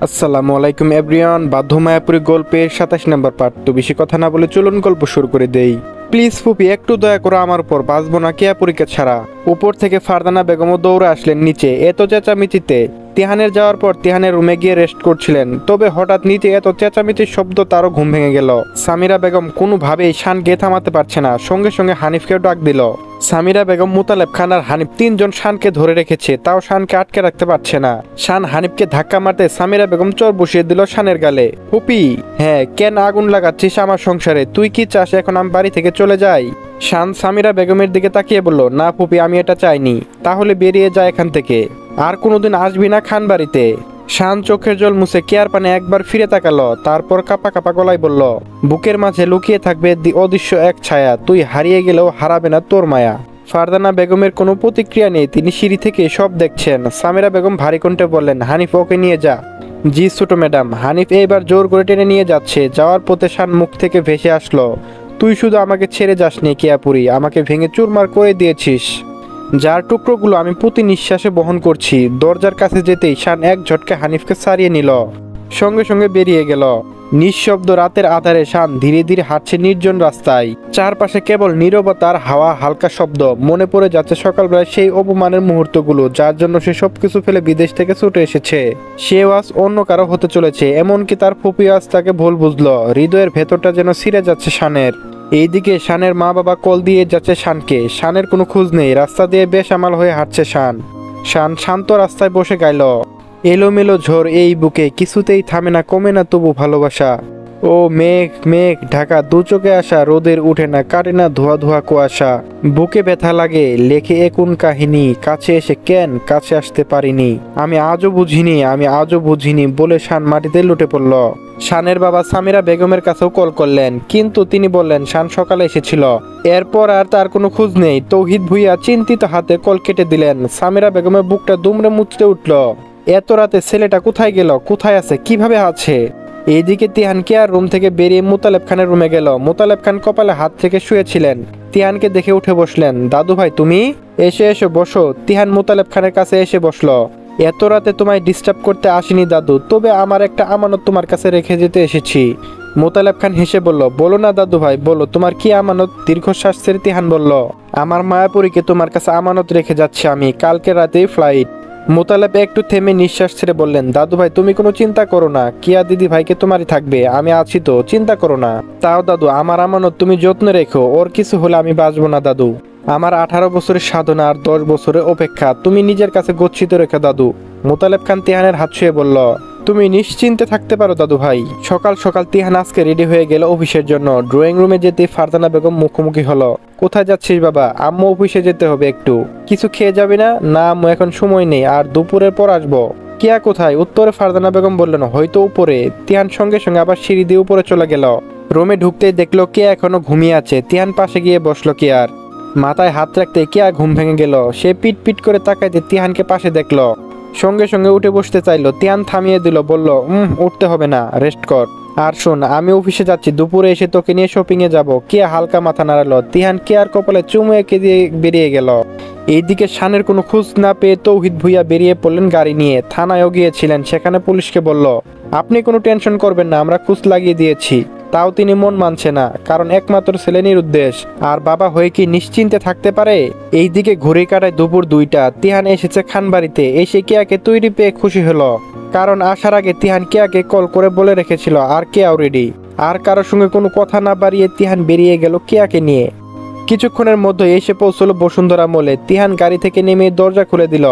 আসসালামু আলাইকুম এভরিওয়ান। বাধ্য মায়াপুরী গল্পের 27 নম্বর পার্ট। তো বেশি কথা না বলে চলুন গল্প শুরু করে দেই। প্লিজ ফুপি, একটু দয়া করো আমার উপর, বাঁচবো না কেয়া পরীক্ষা ছাড়া। উপর থেকে ফারদানা বেগমও দৌড়ে আসলেন নিচে। এত চেঁচামেচিতে তিহানের যাওয়ার পর তিহানের রুমে গিয়ে রেস্ট করছিলেন, তবে হঠাৎ নিচে এত চেঁচামেচির শব্দ তারও ঘুম ভেঙে গেল। সামিরা বেগম কোনোভাবেই শানকে থামাতে পারছে না, সঙ্গে সঙ্গে হানিফকেও ডাক দিল। সামিরা বেগম, মোতালেব খান আর হানিফ তিনজন শানকে ধরে রেখেছে, তাও শানকে আটকে রাখতে পারছে না। শান হানিফকে ধাক্কা মারতে সামিরা বেগম চর বসিয়ে দিল শানের গালে। ফুপি, হ্যাঁ কেন আগুন লাগাচ্ছিস আমার সংসারে? তুই কি চাস এখন আমি বাড়ি থেকে চলে যাই? শান সামিরা বেগমের দিকে তাকিয়ে বলল, না ফুপি, আমি এটা চাইনি। তাহলে বেরিয়ে যায় এখান থেকে, আর কোনোদিন আসবি না খান বাড়িতে। শান চোখের জল মুছে কেয়ার পানে একবার ফিরে তাকালো, তারপর কাপা কাপা গলায় বলল, বুকের মাঝে লুকিয়ে থাকবে অদৃশ্য এক ছায়া, তুই হারিয়ে গেলেও হারাবে না তোর মায়া। ফারদানা বেগমের কোনো প্রতিক্রিয়া নেই, তিনি সিঁড়ি থেকে সব দেখছেন। সামিরা বেগম ভারী কণ্ঠে বললেন, হানিফ, ওকে নিয়ে যা। জি ছোট ম্যাডাম। হানিফ এইবার জোর করে টেনে নিয়ে যাচ্ছে। যাওয়ার পথে শান মুখ থেকে ভেসে আসলো, তুই শুধু আমাকে ছেড়ে যাসনি কেয়াপুরি, আমাকে ভেঙে চুরমার করে দিয়েছিস, যার টুকরোগুলো আমি প্রতি নিঃশ্বাসে বহন করছি। দরজার কাছে যেতেই শান এক ঝটকে হানিফকে ছাড়িয়ে নিল, সঙ্গে সঙ্গে বেরিয়ে গেল। নিঃশব্দ রাতের আধারে শান ধীরে ধীরে হাঁটছে নির্জন রাস্তায়। চারপাশে কেবল নীরবতার হাওয়া, হালকা শব্দ। মনে পড়ে যাচ্ছে সকালবেলায় সেই অপমানের মুহূর্তগুলো, যার জন্য সে সবকিছু ফেলে বিদেশ থেকে ছুটে এসেছে। সে আজ অন্য কারো হতে চলেছে, এমনকি তার ফুপি আজ তাকে ভুল বুঝলো। হৃদয়ের ভেতরটা যেন ছিঁড়ে যাচ্ছে শানের। এইদিকে শানের মা বাবা কল দিয়ে যাচ্ছে শানকে, শানের কোনো খোঁজ নেই। রাস্তা দিয়ে বেসামাল হয়ে হাঁটছে শান। শান শান্ত রাস্তায় বসে গাইল, এলোমেলো ঝড় এই বুকে, কিছুতেই থামে না, কমে না তবু ভালোবাসা। ও মেঘ মেঘ ঢাকা দু চোখে আসা, রোদের উঠে না, কাটে না ধোয়া ধোয়া কুয়াশা। বুকে ব্যথা লাগে, লেখে এ কোন কাহিনী, কাছে এসে কেন কাছে আসতে পারিনি, আমি আজও বুঝিনি, আমি আজও বুঝিনি বলে শান মাটিতে লুটে পড়ল। শানের বাবা সামিরা বেগমের কাছেও কল করলেন, কিন্তু তিনি বললেন শান সকালে এসেছিল। এরপর আর তার কোনো খোঁজ নেই। তৌহিদ ভুইয়া চিন্তিত হাতে কল কেটে দিলেন। সামিরা বেগমের বুকটা দুমড়ে মুচড়ে উঠল। এত রাতে ছেলেটা কোথায় গেল, কোথায় আছে, কিভাবে আছে? এইদিকে তিহান কেয়ার রুম থেকে বেরিয়ে মোতালেব খানের রুমে গেল। মোতালেব খান কপালে হাত থেকে শুয়েছিলেন। তিহানকে দেখে উঠে বসলেন। দাদু ভাই তুমি? এসে এসে বসো। তিহান মোতালেব খানের কাছে এসে বসলো। এত রাতে তোমায় ডিস্টার্ব করতে আসিনি দাদু, তবে আমার একটা আমানত তোমার কাছে রেখে যেতে এসেছি। মোতালেব খান হেসে বলল, বলো না দাদু ভাই, বলো তোমার কি আমানত? দীর্ঘশ্বাস ছেড়ে তিহান বলল, আমার মায়াপুরীকে তোমার কাছে আমানত রেখে যাচ্ছি আমি, কালকে রাতেই ফ্লাইট। মোতালেব একটু থেমে নিঃশ্বাস ছেড়ে বললেন, দাদু ভাই তুমি কোনো চিন্তা করো না, কিয়া দিদি ভাইকে তোমারই থাকবে, আমি আছি তো, চিন্তা করো না। তাও দাদু, আমার আমানত তুমি যত্নে রেখো, ওর কিছু হলে আমি বাঁচবো না দাদু। আমার 18 বছরের সাধনা আর 10 বছরের অপেক্ষা তুমি নিজের কাছে গচ্ছিত রেখো দাদু। মোতালেব খান তিহানের হাত ছুঁয়ে বলল, তুমি নিশ্চিন্তে থাকতে পারো দাদু ভাই। সকাল সকাল তিহান আজকে রেডি হয়ে গেল অফিসের জন্য। ড্রয়িং রুমে যেতে ফারদানা বেগম মুখোমুখি হলো। কোথায় যাচ্ছিস বাবা? আম্মু অফিসে যেতে হবে, একটু কিছু খেয়ে যাবি না? না আম্মু, এখন সময় নেই, আর দুপুরের পর আসবো। কিয়া কোথায়? উত্তরে ফারদানা বেগম বললেন, হয়তো উপরে। তিহান সঙ্গে সঙ্গে আবার সিঁড়ি দিয়ে উপরে চলে গেল। রুমে ঢুকতেই দেখলো কেয়া এখনো ঘুমিয়ে আছে। তিহান পাশে গিয়ে বসলো কেয়ার। মাথায় হাত রাখতে কেয়া ঘুম ভেঙে গেল। সে পিট পিট করে তাকাইতে তিহানকে পাশে দেখলো। সঙ্গে সঙ্গে উঠে বসতে চাইলো। তিহান থামিয়ে দিল, বলল, উঠতে হবে না, রেস্ট কর। আর শোন, আমি অফিসে যাচ্ছি, দুপুরে এসে তোকে নিয়ে শপিং এ যাবো। কেয়া হালকা মাথা নাড়ালো। তিহান কেয়ার কপালে চুমু এঁকে দিয়ে বেরিয়ে গেল। এইদিকে শানের কোনো খোঁজ না পেয়ে তৌহিদ ভুইয়া বেরিয়ে পড়লেন গাড়ি নিয়ে। থানায়ও গিয়েছিলেন, সেখানে পুলিশকে বলল, আপনি কোনো টেনশন করবেন না, আমরা খোঁজ লাগিয়ে দিয়েছি। তাও তিনি মন মানছে না, কারণ একমাত্র ছেলে নিরুদ্দেশ, আর বাবা হয়ে কি নিশ্চিন্তে থাকতে পারে? এইদিকে ঘড়ি কাটায় দুপুর 2টা। তিহান এসেছে খানবাড়িতে। এসে কেয়াকে তৈরি পেয়ে খুশি হলো, কারণ আসার আগে তিহান কেয়াকে কল করে বলে রেখেছিল, আর কেয়াও রেডি। আর কারোর সঙ্গে কোনো কথা না বাড়িয়ে তিহান বেরিয়ে গেল কেয়াকে নিয়ে। কিছুক্ষণের মধ্যে এসে পৌঁছলো বসুন্ধরা মলে। তিহান গাড়ি থেকে নেমে দরজা খুলে দিল।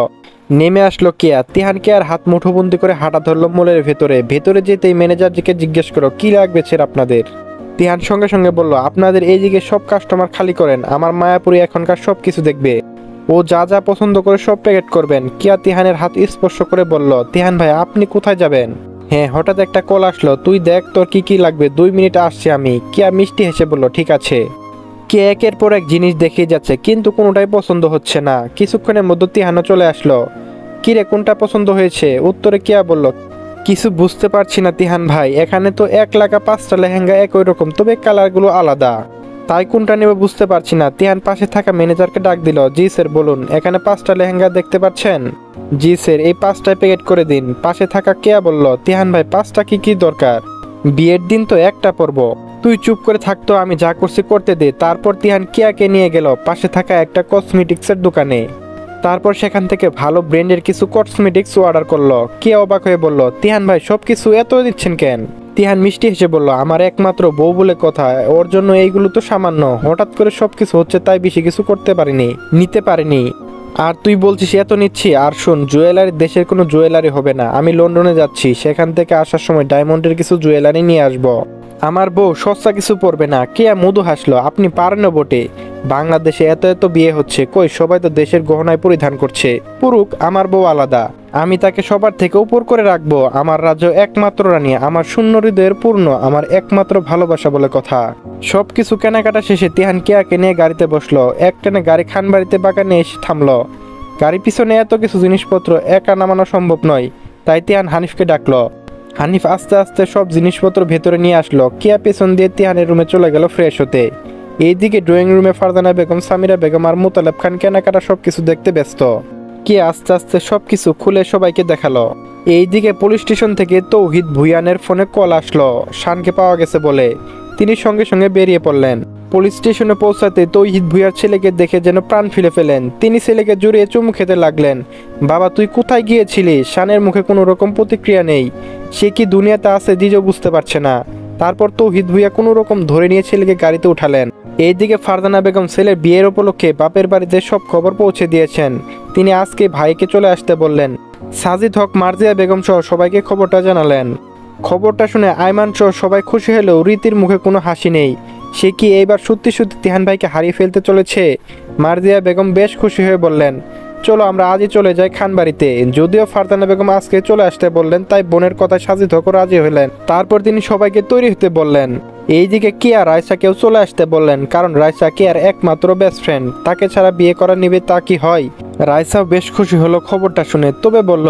নেমে আসলো কেয়া। তিহান কেয়ার হাত মুঠোবন্দি করে হাঁটা ধরলো মলের ভেতরে। ভেতরে যেতেই ম্যানেজারজিকে জিজ্ঞেস করো, কি লাগবে স্যার আপনাদের? তিহান সঙ্গে সঙ্গে বলল, আপনাদের এই দিকে সব কাস্টমার খালি করেন, আমার মায়াপুরী এখনকার সব কিছু দেখবে, ও যা যা পছন্দ করে সব প্যাকেট করবেন। কিয়া তিহানের হাত স্পর্শ করে বলল, তিহান ভাই আপনি কোথায় যাবেন? হ্যাঁ, হঠাৎ একটা কল আসলো, তুই দেখ তোর কি কি লাগবে, 2 মিনিট আসছি আমি। কিয়া মিষ্টি হেসে বলল, ঠিক আছে। কে একের পর এক জিনিস দেখিয়ে যাচ্ছে, কিন্তু কোনোটাই পছন্দ হচ্ছে না। কিছুক্ষণের মধ্যে তিহানও চলে আসলো। কিরে, কোনটা পছন্দ হয়েছে? উত্তরে কিয়া বলল, কিছু বুঝতে পারছি না তিহান ভাই, এখানে তো 1 লাখ 5টা লেহেঙ্গা একই রকম, তবে কালারগুলো আলাদা। তাই কোনটা নেবে বুঝতে পারছি না। তিহান পাশে থাকা ম্যানেজারকে ডাক দিল। জি স্যার বলুন, এখানে 5টা লেহেঙ্গা দেখতে পাচ্ছেন? জি স্যার, এই 5টায় প্যাকেট করে দিন। পাশে থাকা কেয়া বলল, তিহান ভাই 5টা কি দরকার? বিয়ের দিন তো একটা পরব। তুই চুপ করে থাকতো, আমি যা করছি করতে দে। তারপর তিহান কেয়াকে নিয়ে গেল পাশে থাকা একটা কসমেটিক্সের দোকানে। তারপর সেখান থেকে ভালো ব্র্যান্ডের কিছু কসমেটিক্স অর্ডার করলো। কেয়া অবাক হয়ে বলল, তিহান ভাই সব কিছু এত দিচ্ছেন কেন? তিহান মিষ্টি হেসে বলল, আমার একমাত্র বউ বলে কথা, ওর জন্য এইগুলো তো সামান্য। হঠাৎ করে সবকিছু হচ্ছে তাই বেশি কিছু করতে পারিনি, নিতে পারিনি। আর তুই বলছিস এত নিচ্ছি? আর শোন, জুয়েলারি দেশের কোনো জুয়েলারি হবে না। আমি লন্ডনে যাচ্ছি, সেখান থেকে আসার সময় ডায়মন্ডের কিছু জুয়েলারি নিয়ে আসবো। আমার বউ সস্তা কিছু পরবে না। কেয়া মধু হাসলো, আপনি পারেনও বটে। বাংলাদেশে এত এত বিয়ে হচ্ছে, কই সবাই তো দেশের গহনায় পরিধান করছে। পুরুক, আমার বউ আলাদা। আমি তাকে সবার থেকে উপর করে রাখবো। আমার রাজ্য একমাত্র রানী, আমার শূন্য হৃদয়ের পূর্ণ, আমার একমাত্র ভালোবাসা বলে কথা। সবকিছু কেনাকাটা শেষে তিহান কেয়াকে নিয়ে গাড়িতে বসলো। একটানে গাড়ি খানবাড়িতে বাগানে এসে থামলো। গাড়ির পিছনে এত কিছু জিনিসপত্র একা নামানো সম্ভব নয়, তাই তিহান হানিফকে ডাকলো। হানিফ আস্তে আস্তে সব জিনিসপত্র ভেতরে নিয়ে আসলো। কেয়া পেছন দিয়ে তিহানের রুমে চলে গেল ফ্রেশ হতে। এইদিকে ড্রয়িং রুমে ফারজানা বেগম, সামিরা বেগম আর মোতালেব খান কেনাকাটা সবকিছু দেখতে ব্যস্ত। কেয়া আস্তে আস্তে সবকিছু খুলে সবাইকে দেখালো। এইদিকে পুলিশ স্টেশন থেকে তৌহিদ ভুইয়ানের ফোনে কল আসলো শানকে পাওয়া গেছে বলে। তিনি সঙ্গে সঙ্গে বেরিয়ে পড়লেন। পুলিশ স্টেশনে পৌঁছাতে তৌহিদ ভুইয়ার ছেলেকে দেখে যেন প্রাণ ফিরে ফেলেন। তিনি ছেলেকে জড়িয়ে চুমু খেতে লাগলেন। বাবা তুই কোথায় গিয়েছিলি? শানের মুখে কোনো রকম প্রতিক্রিয়া নেই। সে কি দুনিয়াতে আছে জিজও বুঝতে পারছে না। তারপর তৌহিদ ভুইয়া কোনো রকম ধরে নিয়ে ছেলেকে গাড়িতে উঠালেন। এইদিকে ফারজানা বেগম ছেলের বিয়ের উপলক্ষে বাপের বাড়িতে সব খবর পৌঁছে দিয়েছেন। তিনি আজকে ভাইকে চলে আসতে বললেন। সাজিদ হক, মার্জিয়া বেগম সহ সবাইকে খবরটা জানালেন। খবরটা শুনে আইমান সহ সবাই খুশি হলেও রীতির মুখে কোনো হাসি নেই। সে কি এইবার সত্যি সত্যি তিহান ভাইকে হারিয়ে ফেলতে চলেছে? মার্জিয়া বেগম বেশ খুশি হয়ে বললেন, চলো আমরা আজই চলে যাই খানবাড়িতে। যদিও ফারজানা বেগম আজকে চলে আসতে বললেন, তাই বোনের কথায় সাজিদ হক রাজি হলেন। তারপর তিনি সবাইকে তৈরি হতে বললেন। এইদিকে কিয়া রাইসাকেও চলে আসতে বললেন, কারণ রাইসা কিয়ার একমাত্র বেস্ট ফ্রেন্ড। তাকে ছাড়া বিয়ে করা নিবে তা কি হয়? রাইসাও বেশ খুশি হলো খবরটা শুনে, তবে বলল,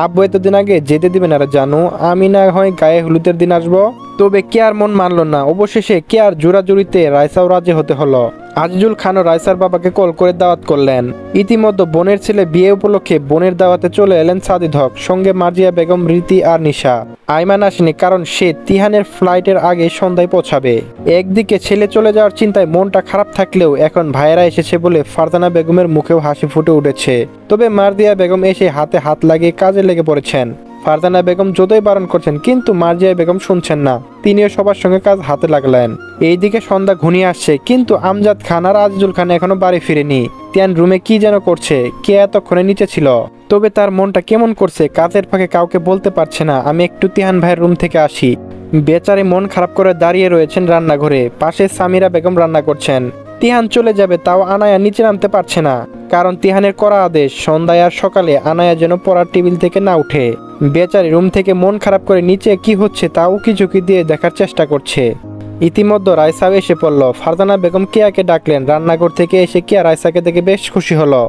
আব্বু এতদিন আগে যেতে দিবেন আর জানো, আমি না হয় গায়ে হলুদের দিন আসবো। তবে কেয়ার মন মানল না। অবশেষে কেয়ার জোড়াজুড়িতে রাইসাও রাজি হতে হলো। আজিজুল খানও রাইসার বাবাকে কল করে দাওয়াত করলেন। ইতিমধ্যে বোনের ছেলে বিয়ে উপলক্ষে বোনের দাওয়াতে চলে এলেন সাজিদ হক, সঙ্গে মার্জিয়া বেগম, রীতি আর নিশা। আইমান আসেনি, কারণ সে তিহানের ফ্লাইটের আগে সন্ধ্যায় পৌঁছাবে। একদিকে ছেলে চলে যাওয়ার চিন্তায় মনটা খারাপ থাকলেও এখন ভাইয়েরা এসেছে বলে ফারজানা বেগমের মুখেও হাসি ফুটে উঠেছে। তবে মার্জিয়া বেগম এসে হাতে হাত লাগিয়ে কাজে লেগে পড়েছেন। ফারজানা বেগম যতই বারণ করছেন, কিন্তু মার্জিয়া বেগম শুনছেন না। তিনিও সবার সঙ্গে কাজ হাতে লাগলেন। এইদিকে সন্ধ্যা ঘনিয়ে আসছে, কিন্তু আমজাদ খান আর আজিজুল খান এখনো বাড়ি ফিরেনি। তিয়ান রুমে কি যেন করছে। কে এতক্ষণে নিচে ছিল, তবে তার মনটা কেমন করছে। কাজের ফাঁকে কাউকে বলতে পারছে না, আমি একটু তিহান ভাইয়ের রুম থেকে আসি। বেচারি মন খারাপ করে দাঁড়িয়ে রয়েছেন রান্নাঘরে। পাশে সামিরা বেগম রান্না করছেন। তিহান চলে যাবে, তাও আনায়া নিচে নামতে পারছে না, কারণ তিহানের করা আদেশ সন্ধ্যায় আর সকালে আনায়া যেন পড়ার টেবিল থেকে না উঠে। বেচারি রুম থেকে মন খারাপ করে নিচে কি হচ্ছে তা উকি ঝুঁকি দিয়ে দেখার চেষ্টা করছে। ইতিমধ্যে রাইসাও এসে পড়ল। ফারজানা বেগম কেয়াকে ডাকলেন। রান্নাঘর থেকে এসে কেয়া রাইসাকে দেখে বেশ খুশি হলো।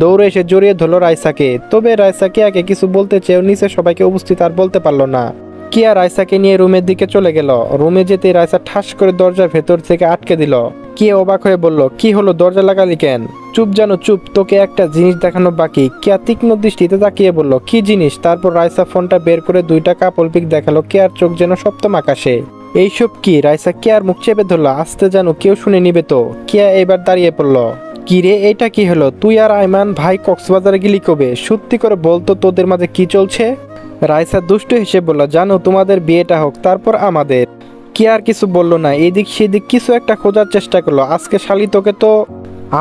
দৌড়ে এসে জড়িয়ে ধরল রাইসাকে। তবে রাইসা কেয়াকে কিছু বলতে চেয়েও নিচে সবাইকে উপস্থিত আর বলতে পারল না। কিয়া রাইসাকে নিয়ে রুমের দিকে চলে গেল। রুমে যেতে রাইসা ঠাস করে দরজার ভেতর থেকে আটকে দিল। কিয়া অবাক হয়ে বলল, কি হলো, দরজা লাগালি কেন? চুপ জানো চুপ, তোকে একটা জিনিস দেখানো বাকি। কিয়া তীক্ষ্ণ দৃষ্টিতে তাকিয়ে বলল, কি জিনিস? তারপর রাইসা ফোনটা বের করে 2টা কাপল পিক দেখালো। কেয়ার চোখ যেন সপ্তম আকাশে। এইসব কি? রাইসা কেয়ার মুখ চেপে ধরলো। আসতে জানো, কেউ শুনে নিবে তো। কিয়া এবার দাঁড়িয়ে পড়ল। কি রে, এটা কি হলো? তুই আর আইমান ভাই কক্সবাজারে গেলি কবে? সত্যি করে বলতো তোদের মাঝে কি চলছে? রাইসা দুষ্টু হেসে বলল, জানো তোমাদের বিয়েটা হোক, তারপর আমাদের। কি আর কিছু বললো না। এদিক সেদিক কিছু একটা খোঁজার চেষ্টা করলো। আজকে শালি তোকে তো।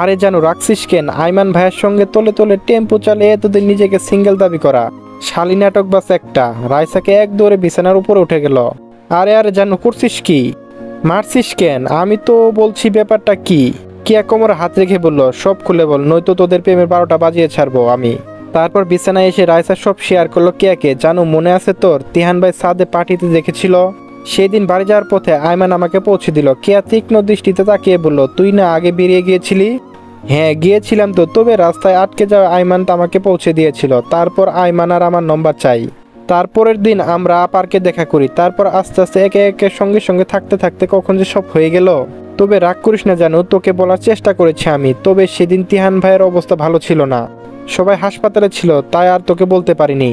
আরে জানো রাখছিস কেন? আইমান ভাইয়ের সঙ্গে তলে তলে টেম্পো চালিয়ে তোদের নিজেকে সিঙ্গেল দাবি করা শালি নাটক বাস একটা। রাইসাকে এক দৌড়ে বিছানার উপরে উঠে গেল। আরে আরে জানো করছিস কি? মারছিস কেন? আমি তো বলছি ব্যাপারটা কি। কিয়া কোমরে হাত রেখে বলল, সব খুলে বল, নয়তো তোদের প্রেমের 12টা বাজিয়ে ছাড়বো আমি। তারপর বিছানায় এসে রাইসা সব শেয়ার করলো কিয়াকে। জানো মনে আছে তোর, তিহান ভাই সাদে পার্টিতে দেখেছিল? সেদিন বাড়ি যাওয়ার পথে আইমান আমাকে পৌঁছে দিল। কিয়া তীক্ষ্ণ দৃষ্টিতে তাকিয়ে বলল, তুই না আগে বেরিয়ে গিয়েছিলি? হ্যাঁ গিয়েছিলাম তো, তবে রাস্তায় আটকে যাওয়া আইমান তো আমাকে পৌঁছে দিয়েছিল। তারপর আইমান আর আমার নম্বর চাই। তারপরের দিন আমরা পার্কে দেখা করি। তারপর আস্তে আস্তে একে একে সঙ্গে সঙ্গে থাকতে থাকতে কখন যে সব হয়ে গেল। তবে রাগ করিস না জানো, তোকে বলার চেষ্টা করেছি আমি, তবে সেদিন তিহান ভাইয়ের অবস্থা ভালো ছিল না, সবাই হাসপাতালে ছিল, তাই আর তোকে বলতে পারিনি।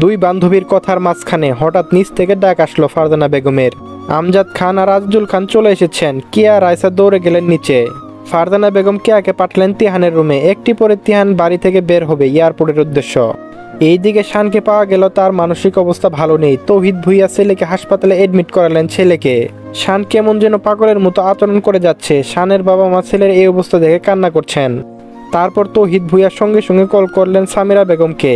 দুই বান্ধবীর কথার মাঝখানে হঠাৎ নিচ থেকে ডাক আসলো ফারজানা বেগমের। আমজাদ খান আর আজদুল খান চলে এসেছেন। কেয়া আর আয়সা দৌড়ে গেলেন নিচে। ফারজানা বেগম কেয়াকে পাঠালেন তিহানের রুমে। একটি পরে তিহান বাড়ি থেকে বের হবে এয়ারপোর্টের উদ্দেশ্য। এইদিকে শানকে পাওয়া গেল, তার মানসিক অবস্থা ভালো নেই। তৌহিদ ভুইয়া ছেলেকে হাসপাতালে এডমিট করালেন ছেলেকে। শান কেমন যেন পাগলের মতো আচরণ করে যাচ্ছে। শানের বাবা মা ছেলের এই অবস্থা দেখে কান্না করছেন। তারপর তৌহিদ ভুইয়া সঙ্গে সঙ্গে কল করলেন সামিরা বেগমকে।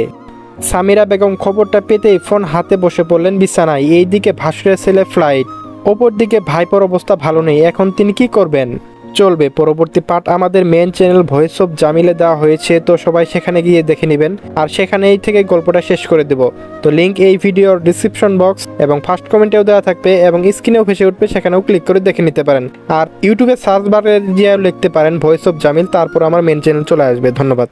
সামিরা বেগম খবরটা পেতেই ফোন হাতে বসে পড়লেন বিছানায়। এইদিকে ভাসুরের ছেলে ফ্লাইট, অপরদিকে ভাইপোর অবস্থা ভালো নেই। এখন তিনি কি করবেন? চলবে পরবর্তী পার্ট আমাদের মেন চ্যানেল ভয়েস অফ জামিলে দেওয়া হয়েছে, তো সবাই সেখানে গিয়ে দেখে নেবেন। আর সেখানেই থেকে গল্পটা শেষ করে দেব। তো লিঙ্ক এই ভিডিওর ডিসক্রিপশন বক্স এবং ফার্স্ট কমেন্টেও দেওয়া থাকবে এবং স্ক্রিনেও ভেসে উঠবে, সেখানেও ক্লিক করে দেখে নিতে পারেন। আর ইউটিউবে সার্চ বারে গিয়ে লিখতে পারেন ভয়েস অফ জামিল, তারপর আমার মেন চ্যানেল চলে আসবে। ধন্যবাদ।